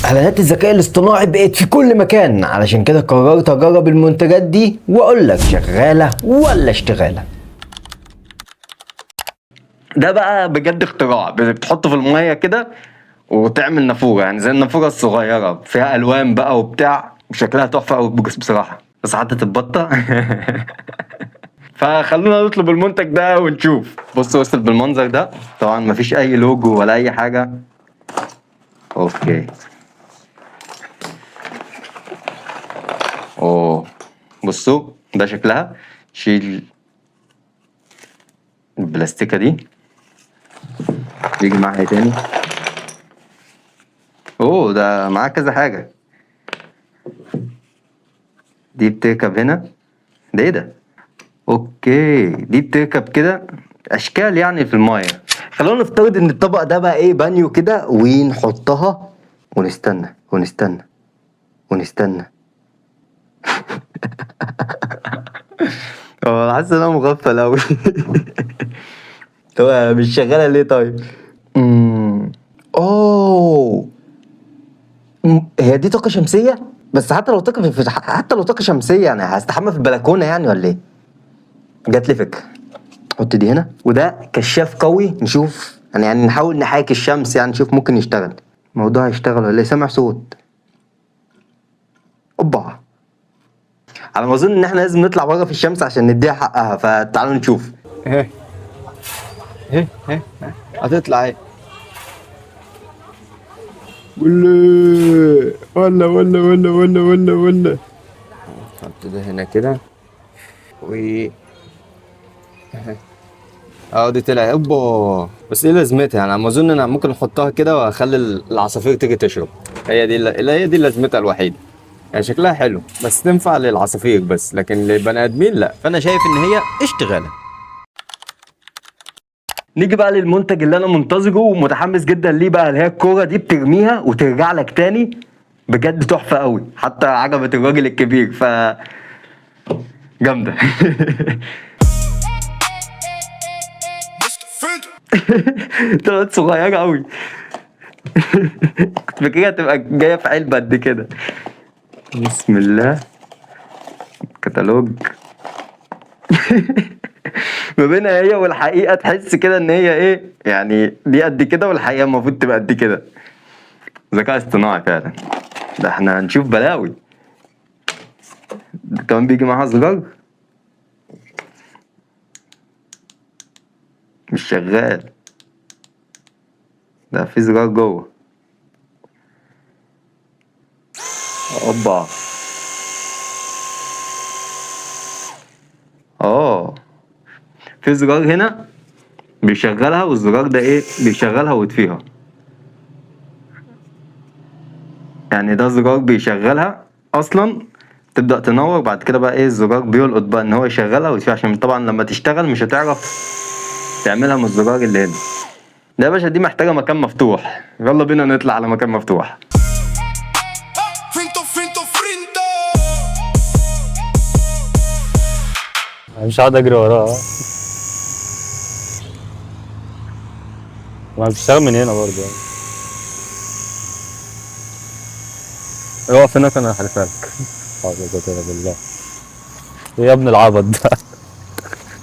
اعلانات الذكاء الاصطناعي بقت في كل مكان، علشان كده قررت اجرب المنتجات دي واقول لك شغاله ولا اشتغاله. ده بقى بجد اختراع، بتحطه في الميه كده وتعمل نافوره، يعني زي النافوره الصغيره فيها الوان بقى وبتاع، وشكلها تحفه قوي بصراحه، بس عدت البطه. فخلونا نطلب المنتج ده ونشوف. بص وصل بالمنظر ده، طبعا مفيش اي لوجو ولا اي حاجه. اوكي. اوه، بصوا ده شكلها. شيل البلاستيكه دي، يجي معاها ايه تاني؟ اوه، ده معاه كذا حاجه. دي بتركب هنا. ده ايه ده؟ اوكي، دي بتركب كده اشكال يعني في المايه. خلونا نفترض ان الطبق ده بقى ايه، بانيو كده، ونحطها ونستنى ونستنى ونستنى. حاسس ان انا مغفل اوي. طب مش شغاله ليه طيب؟ اوه، هي دي طاقه شمسيه؟ بس حتى لو حتى لو طاقه شمسيه يعني هستحمى في البلكونه يعني ولا ايه؟ جات لي فكره. حط دي هنا، وده كشاف قوي نشوف يعني نحاول نحاكي الشمس، يعني نشوف ممكن يشتغل. الموضوع هيشتغل ولا ايه؟ سامع صوت. اوبا. على ما اظن ان احنا لازم نطلع بره في الشمس عشان نديها حقها، فتعالوا نشوف. ايه ايه ايه هتطلع ايه؟ ولا حط ده هنا كده و دي طلع. اوبا، بس ايه لازمتها؟ يعني على ما اظن انا ممكن احطها كده واخلي العصافير تيجي تشرب. هي دي لازمتها الوحيده. يعني شكلها حلو بس تنفع للعصافير بس، لكن للبني ادمين لا. فانا شايف ان هي اشتغاله. نيجي بقى للمنتج اللي انا منتظره ومتحمس جدا ليه بقى، اللي هي الكوره دي بترميها وترجع لك تاني. بجد تحفه قوي، حتى عجبت الراجل الكبير، ف جامده. طلعت صغيره قوي. كنت فاكرها تبقى جايه في علبه قد كده. بسم الله. كتالوج. ما بينها هي والحقيقه تحس كده ان هي ايه يعني، دي قد كده والحقيقه المفروض تبقى قد كده. ذكاء اصطناعي فعلا. ده احنا هنشوف بلاوي. ده كمان بيجي معاها زرار. مش شغال. ده في زرار جوه. اوبا. في زرار هنا بيشغلها، والزرار ده ايه بيشغلها ويطفيها. يعني ده زرار بيشغلها اصلا، تبدأ تنور، بعد كده بقى ايه الزرار بيلقط بقى ان هو يشغلها ويطفيها، عشان طبعا لما تشتغل مش هتعرف تعملها من الزرار اللي هنا. ده يا باشا دي محتاجة مكان مفتوح. يلا بينا نطلع على مكان مفتوح. مش هقعد اجري وراها. ما بتشتغل من هنا برضه يعني. اقف هناك انا هحلفها لك. حاضر كده بالله. ايه يا ابن العبط ده؟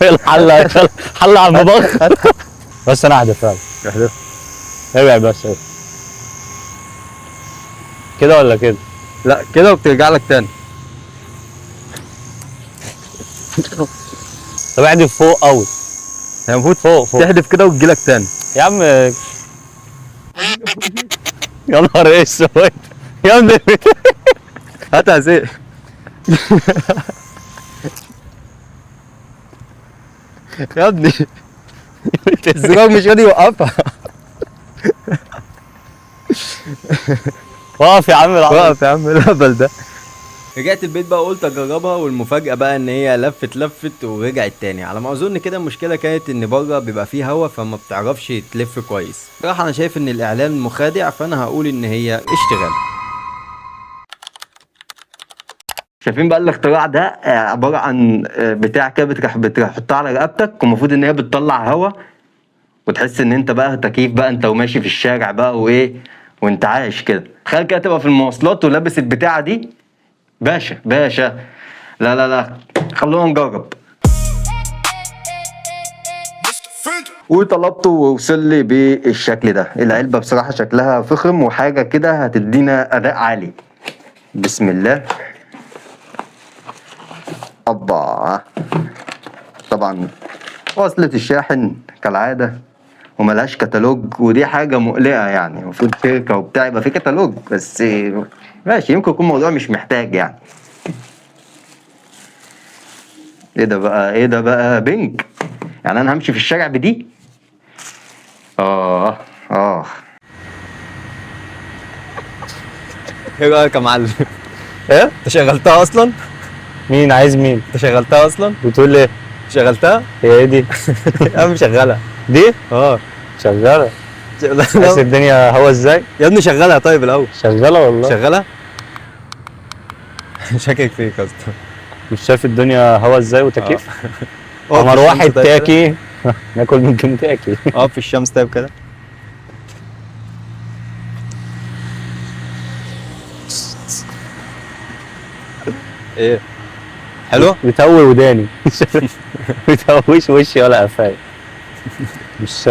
ايه الحل؟ حل على المبخر. بس انا هحدفها لك. احدف. ابعد بس. كده ولا كده؟ لا كده، وبترجع لك تاني. طب احدف فوق قوي. هي المفروض فوق تحدف كده وتجيلك تاني. يا عم. يا نهار اسود يا ابني. هاتها زي. يا ابني الزرار مش راضي يوقفها. وقف يا عم العبط. وقف يا عم الهبل ده. رجعت البيت بقى، قلت اجربها، والمفاجأة بقى ان هي لفت ورجعت تاني. على ما اظن كده المشكلة كانت ان بره بيبقى فيه هوا، فما بتعرفش تلف كويس. صراحة انا شايف ان الاعلان مخادع، فانا هقول ان هي اشتغال. شايفين بقى الاختراع ده عبارة عن بتاع كده بتحطها على رقبتك، والمفروض ان هي بتطلع هوا، وتحس ان انت بقى تكييف بقى انت وماشي في الشارع بقى وايه، وانت عايش كده. تخيل كده تبقى في المواصلات ولابس البتاعه دي. باشا باشا. لا لا لا، خلونا نجرب. وطلبته ووصل لي بالشكل ده. العلبه بصراحه شكلها فخم وحاجه كده هتدينا اداء عالي. بسم الله. أبا. طبعا وصلة الشاحن كالعادة وملهاش كتالوج، ودي حاجة مقلقة يعني. المفروض شركة وبتاع يبقى في كتالوج، بس ماشي يمكن يكون الموضوع مش محتاج يعني. ايه ده بقى؟ ايه ده بقى؟ بينك؟ يعني انا همشي في الشارع بدي؟ اه. اه. ايه رايك يا معلم؟ ايه؟ انت شغلتها اصلا؟ مين عايز مين؟ انت شغلتها اصلا؟ بتقول ايه؟ شغلتها؟ هي ايه دي؟ يا عم شغالها. دي؟ اه شغالة. عايز شغالها. الدنيا هوا ازاي؟ يا ابني شغلها طيب الاول. شغالة والله. شغلها؟ شاكك فيك اصلا. مش شايف الدنيا هوا ازاي وتكييف؟ اقف في مروحة الشمس طيب كده. تاكي. ناكل من كنتاكي. اقف في الشمس طيب كده. ايه حلو؟ بتهوي وداني. بتهويش وشي ولا قفاي. مش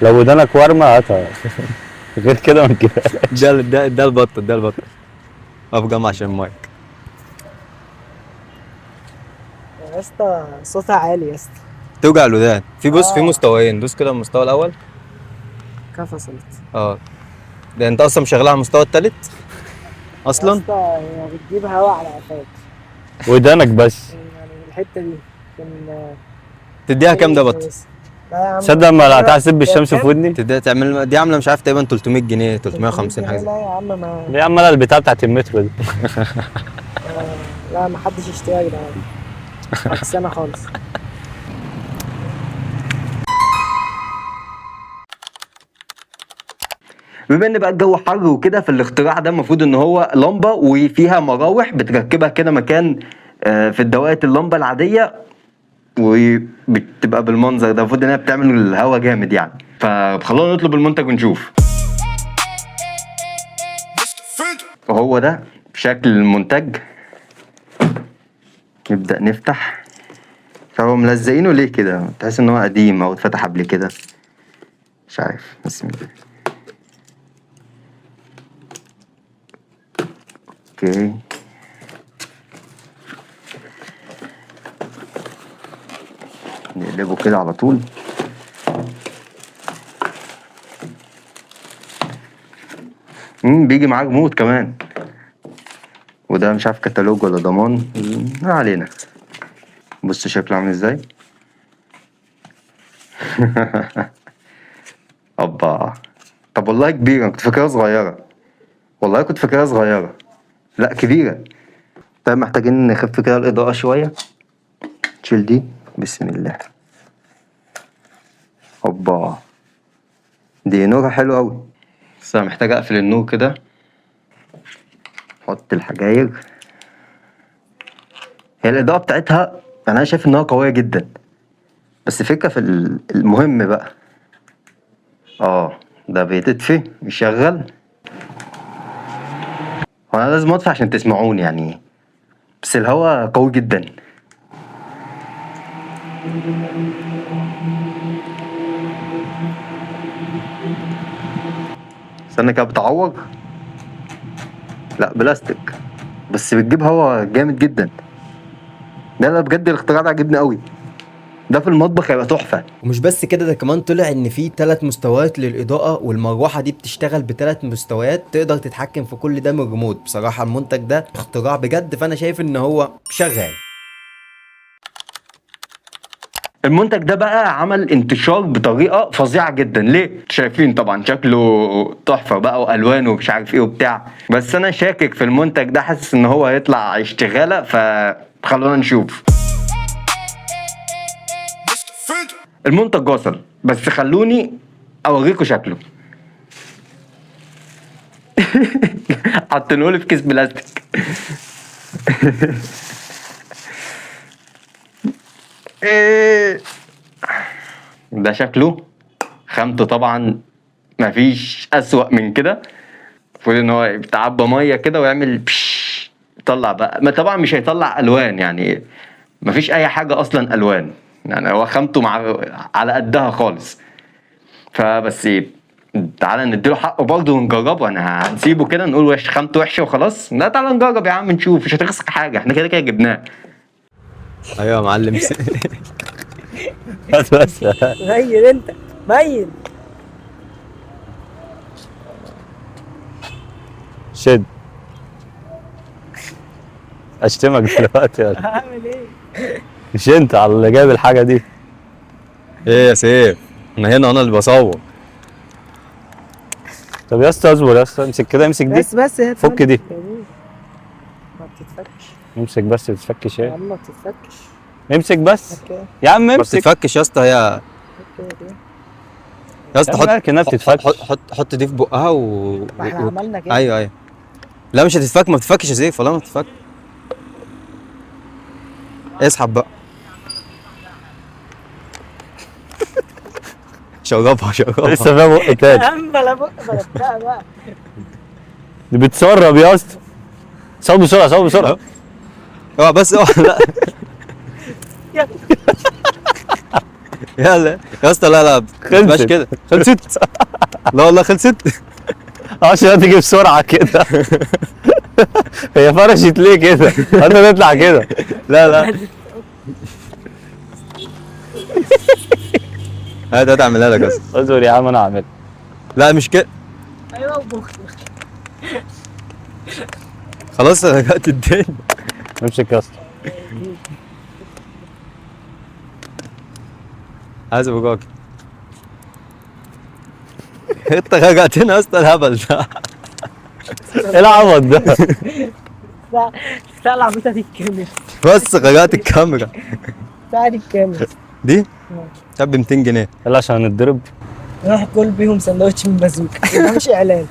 لو ودانك ورمة هاتها. غير كده ما تجيبهاش. ده البطل، ده البطل. اقف جنب عشان المايك. يا اسطى صوتها عالي يا اسطى. توجع الودان. بص في آه. مستويين، دوس كده المستوى الاول. كده فصلت اه ده انت اصلا مشغلها على المستوى التالت يا اصلا. اسطى، هي بتجيب هوا على قفاك ودانك بس. يعني الحته دي كان تديها كام ده بطل؟ لا يا عم. تصدق ما لا، هتحسب بالشمس في ودني؟ تديها تعمل دي عامله مش عارف تقريبا 300 جنيه 350 حاجه زي لا يا عم ما ليه عمالة البتاع بتاعت المترو دي؟ لا ما حدش يشتريها يا جدعان. عكسنا خالص. بما ان بقى الجو حر وكده، فالاختراع ده المفروض ان هو لمبه وفيها مراوح بتركبها كده مكان في الدوائر اللمبه العاديه، وبتبقى بالمنظر ده. المفروض انها بتعمل الهوا جامد يعني. فخلونا نطلب المنتج ونشوف. وهو ده شكل المنتج. نبدأ نفتح. فهو ملزقينه ليه كده؟ تحس ان هو قديم او اتفتح قبل كده. مش عارف. بسم الله. اوكي. نقلبه كده على طول. بيجي معاه ريموت كمان. وده مش عارف كتالوج ولا ضمان. ما علينا. بص شكله عامل ازاي. ابا. طب والله كبيرة، كنت فاكرها صغيرة. والله كنت فاكرها صغيرة. لا كبيرة. طيب محتاجين نخف كده الإضاءة شوية. تشيل دي. بسم الله. اوبا. دي نورها حلو قوي. بس انا محتاج اقفل النور كده. احط الحجاير. هي الإضاءة بتاعتها انا شايف انها قوية جدا. بس فكرة في المهم بقى. ده بيتطفي يشغل. هو انا لازم اطفي عشان تسمعوني يعني. بس الهوا قوي جدا. استنى كده بتعوج. لا بلاستيك. بس بتجيب هوا جامد جدا. لا بجد الاختراع ده عجبني قوي. ده في المطبخ هيبقى تحفه. ومش بس كده، ده كمان طلع ان في 3 مستويات للاضاءه، والمروحه دي بتشتغل ب3 مستويات، تقدر تتحكم في كل ده من الريموت. بصراحه المنتج ده اختراع بجد، فانا شايف ان هو شغال. المنتج ده بقى عمل انتشار بطريقه فظيعه جدا. ليه؟ شايفين طبعا شكله تحفه بقى والوان ومش عارف ايه وبتاع. بس انا شاكك في المنتج ده، حاسس ان هو هيطلع اشتغاله. فخلونا نشوف. المنتج وصل، بس خلوني اوريكم شكله. حاطينهولي في كيس بلاستيك. ده شكله. خامته طبعا مفيش اسوأ من كده. المفروض ان هو يتعبى ميه كده ويعمل بش، يطلع بقى. ما طبعا مش هيطلع الوان يعني، مفيش اي حاجه اصلا الوان يعني، هو خامته على قدها خالص. فبس تعالى نديله حقه برضه ونجربه. انا هنسيبه كده نقول خامته وحشه وخلاص؟ لا تعالى نجرب يا عم نشوف، مش هتخسر حاجه، احنا كده كده جبناه. ايوه يا معلم. بس ميل انت ميل. شد. اشتمك دلوقتي ولا؟ هعمل ايه؟ مش انت على اللي جايب الحاجه دي. ايه يا سيف، انا هنا انا اللي بصور. طب يا اسطى اصبر يا اسطى، امسك كده، امسك دي، بس هي فك دي. ما بتتفكش امسك بس، بتفكش يا ايه؟ عم، ما بتتفكش. امسك بس اوكي يا عم، ما امسك. بتتفكش يا اسطى هي. اوكي. يا اسطى يا عم مالك انها بتتفك؟ حط دي في بقها ما احنا عملنا كده. ايوه ايوه. لا مش هتتفك، ما بتتفكش يا سيف، والله ما بتتفك. اسحب بقى. شغبها لسه فيها بق يا تاني. عم بلا بق بلا بتاع بقى. دي بتسرب يا اسطى. صوب بسرعه، صوب بسرعه. اوعى بس اوعى. لا يلا. يلا يا اسطى، لا لا ما تبقاش خلصت كده. خلصت. لا والله خلصت. عشان تيجي بسرعه كده. هي فرشت ليه كده؟ انت تطلع كده. لا لا هات اعملها لك بس. اصبر يا عم انا اعمل. لا مش كده. ايوه وبخ. خلاص انا رجعت الدنيا. امسك يا اسطى. عايز ابقاك. انت رجعتنا يا اسطى الهبل ده. ايه العبط ده؟ بتاع العبيطه دي الكامل. بس رجعت الكاميرا بتاع دي الكامل. دي ب 200 جنيه. يلا عشان نتضرب. نروح كل بيهم سندوتش من بازوكا. ده مش اعلان.